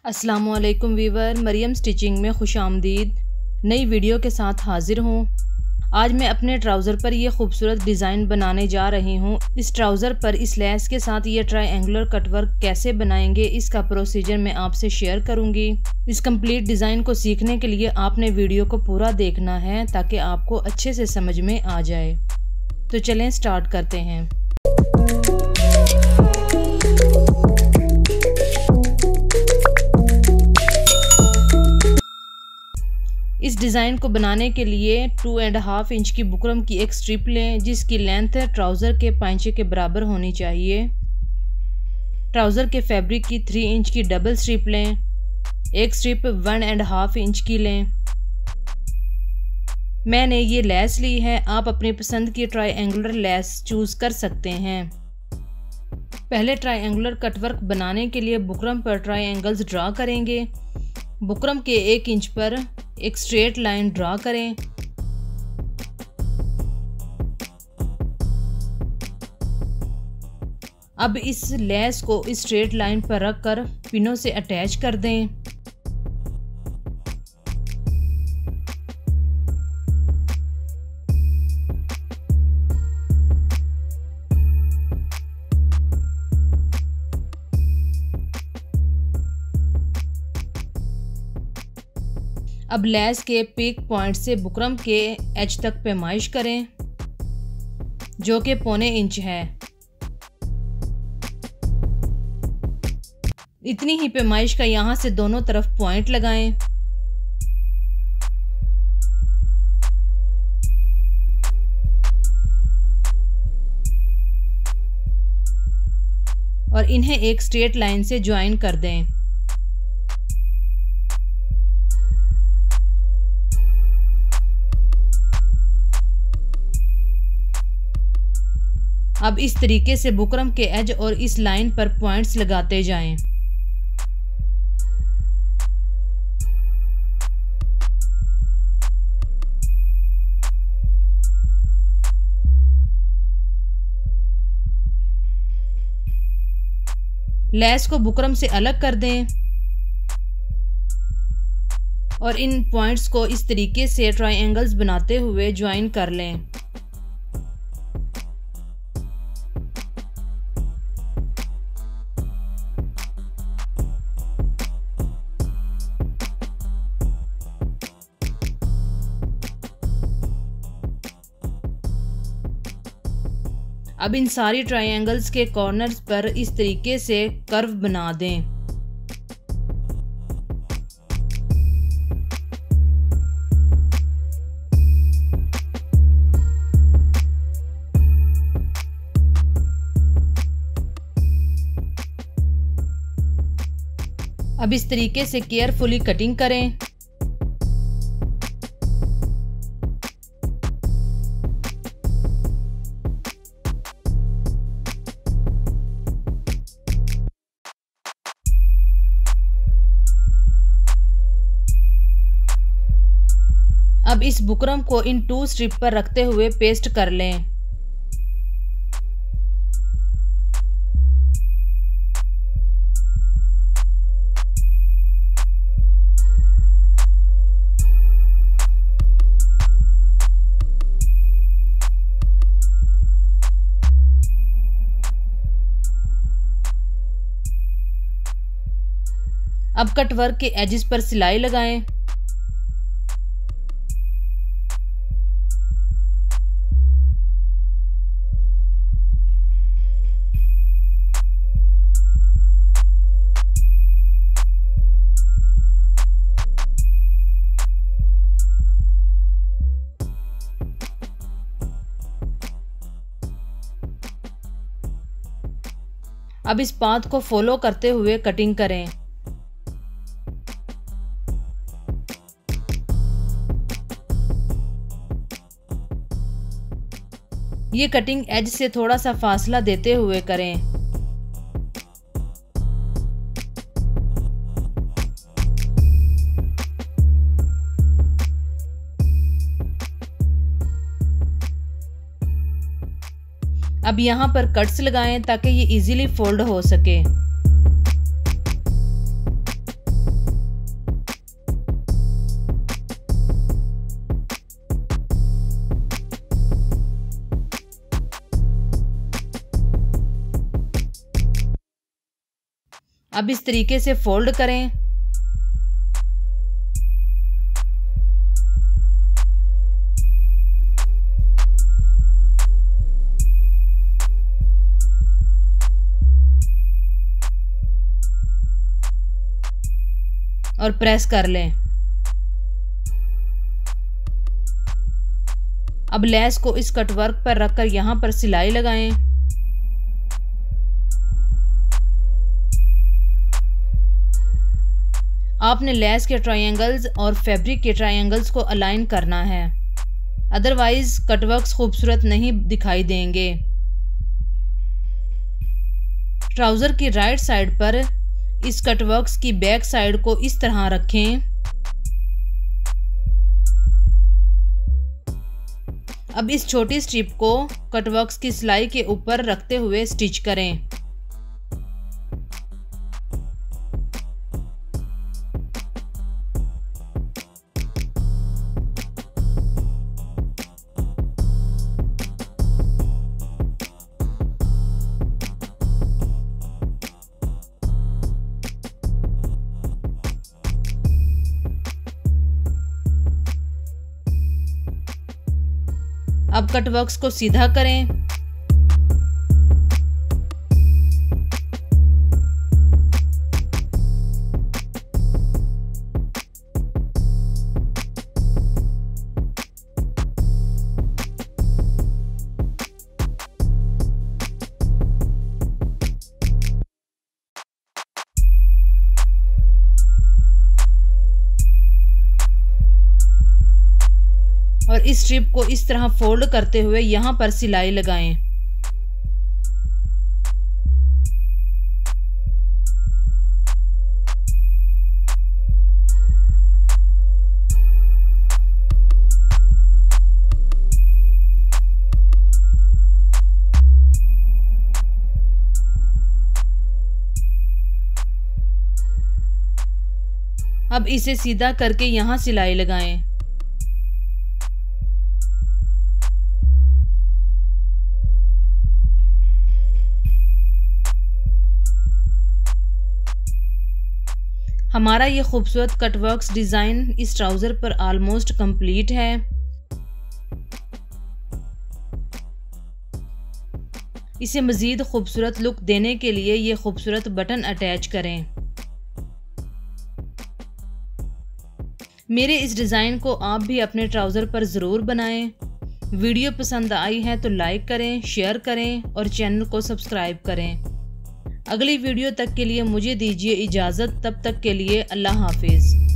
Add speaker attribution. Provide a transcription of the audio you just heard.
Speaker 1: अस्सलामुअलैकुम Weaver, Maryam stitching में खुश आमदीद। नई वीडियो के साथ हाजिर हूँ। आज मैं अपने ट्राउज़र पर ये खूबसूरत डिज़ाइन बनाने जा रही हूँ। इस ट्राउज़र पर इस लेस के साथ ये ट्रायंगुलर कटवर्क कैसे बनाएंगे, इसका प्रोसीजर मैं आपसे शेयर करूँगी। इस कंप्लीट डिज़ाइन को सीखने के लिए आपने वीडियो को पूरा देखना है ताकि आपको अच्छे से समझ में आ जाए। तो चलें स्टार्ट करते हैं। इस डिज़ाइन को बनाने के लिए 2.5 इंच की बुकरम की एक स्ट्रिप लें जिसकी लेंथ ट्राउज़र के पांचे के बराबर होनी चाहिए। ट्राउज़र के फैब्रिक की 3 इंच की डबल स्ट्रिप लें। एक स्ट्रिप 1.5 इंच की लें। मैंने ये लेस ली है, आप अपनी पसंद की ट्रायंगुलर लेस चूज़ कर सकते हैं। पहले ट्रायंगुलर कटवर्क बनाने के लिए बुकरम पर ट्रायंगल्स ड्रा करेंगे। बुकरम के 1 इंच पर एक स्ट्रेट लाइन ड्रा करें। अब इस लेस को इस स्ट्रेट लाइन पर रखकर पिनों से अटैच कर दें। अब लेस के पीक पॉइंट से बुकरम के एज तक पैमाइश करें जो कि 1.25 इंच है। इतनी ही पैमाइश का यहाँ से दोनों तरफ पॉइंट लगाएं। और इन्हें एक स्ट्रेट लाइन से ज्वाइन कर दें। अब इस तरीके से बुकरम के एज और इस लाइन पर पॉइंट्स लगाते जाएं। लेस को बुकरम से अलग कर दें और इन पॉइंट्स को इस तरीके से ट्रायंगल्स बनाते हुए ज्वाइन कर लें। अब इन सारी ट्रायंगल्स के कॉर्नर्स पर इस तरीके से कर्व बना दें। अब इस तरीके से केयरफुली कटिंग करें। अब इस बुकरम को इन 2 स्ट्रिप पर रखते हुए पेस्ट कर लें। अब कटवर्क के एजेस पर सिलाई लगाएं। अब इस पाथ को फॉलो करते हुए कटिंग करें। ये कटिंग एज से थोड़ा सा फासला देते हुए करें। अब यहाँ पर कट्स लगाएं ताकि ये इजीली फोल्ड हो सके। अब इस तरीके से फोल्ड करें। और प्रेस कर लें। अब लेस को इस कटवर्क पर रखकर यहाँ पर सिलाई लगाएं। आपने लेस के ट्रायंगल्स और फैब्रिक के ट्रायंगल्स को अलाइन करना है, अदरवाइज कटवर्क्स खूबसूरत नहीं दिखाई देंगे। ट्राउज़र की राइट साइड पर इस कटवर्क्स की बैक साइड को इस तरह रखें। अब इस छोटी स्ट्रिप को कटवर्क्स की सिलाई के ऊपर रखते हुए स्टिच करें। अब कटवर्क्स को सीधा करें। और इस स्ट्रिप को इस तरह फोल्ड करते हुए यहाँ पर सिलाई लगाएं। अब इसे सीधा करके यहाँ सिलाई लगाएं। हमारा ये खूबसूरत कटवर्क्स डिज़ाइन इस ट्राउज़र पर ऑलमोस्ट कंप्लीट है। इसे मज़ीद खूबसूरत लुक देने के लिए ये खूबसूरत बटन अटैच करें। मेरे इस डिज़ाइन को आप भी अपने ट्राउज़र पर ज़रूर बनाएं। वीडियो पसंद आई है तो लाइक करें, शेयर करें और चैनल को सब्सक्राइब करें। अगली वीडियो तक के लिए मुझे दीजिए इजाज़त। तब तक के लिए अल्लाह हाफिज़।